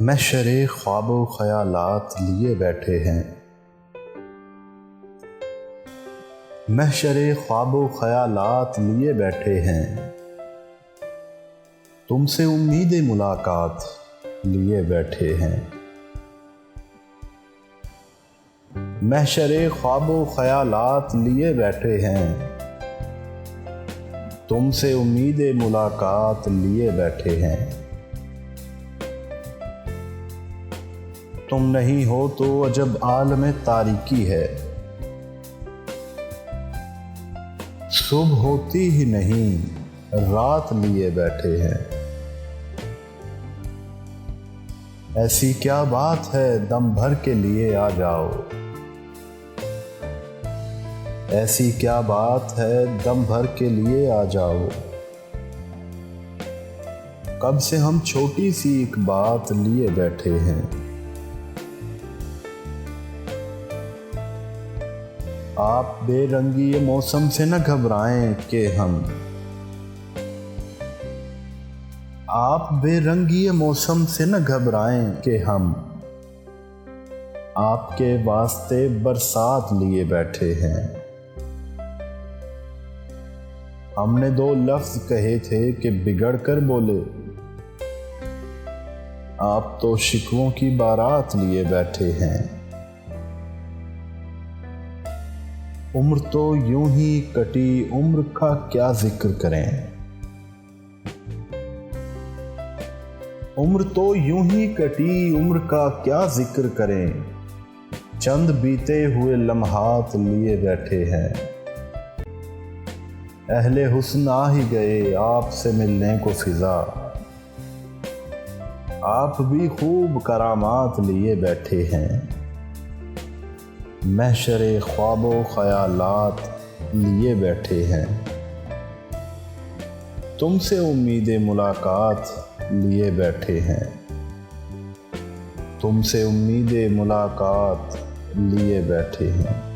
महशरे ख्वाबो ख़यालात लिए बैठे हैं। महशरे ख्वाबो ख़यालात लिए बैठे हैं। तुमसे उम्मीद मुलाकात लिए बैठे हैं। महशरे ख्वाबो ख़यालात लिए बैठे हैं। तुमसे उम्मीद मुलाकात लिए बैठे हैं। तुम नहीं हो तो अजब आलम तारीकी है। सुबह होती ही नहीं रात लिए बैठे हैं। ऐसी क्या बात है दम भर के लिए आ जाओ। ऐसी क्या बात है दम भर के लिए आ जाओ। कब से हम छोटी सी एक बात लिए बैठे हैं। आप बेरंगी ये मौसम से न घबराएं कि आप बेरंगी ये मौसम से न घबराएं कि हम आपके वास्ते बरसात लिए बैठे हैं। हमने दो लफ्ज कहे थे कि बिगड़ कर बोले। आप तो शिकवों की बारात लिए बैठे हैं। उम्र तो यूं ही कटी उम्र का क्या जिक्र करें। उम्र तो यूं ही कटी उम्र का क्या जिक्र करें। चंद बीते हुए लम्हात लिए बैठे हैं। अहले हुस्न आ ही गए आपसे मिलने को फिजा। आप भी खूब करामात लिए बैठे हैं। महशरे ख्वाबो ख़यालात लिए बैठे हैं। तुमसे उम्मीद मुलाकात लिए बैठे हैं। तुमसे उम्मीद मुलाकात लिए बैठे हैं।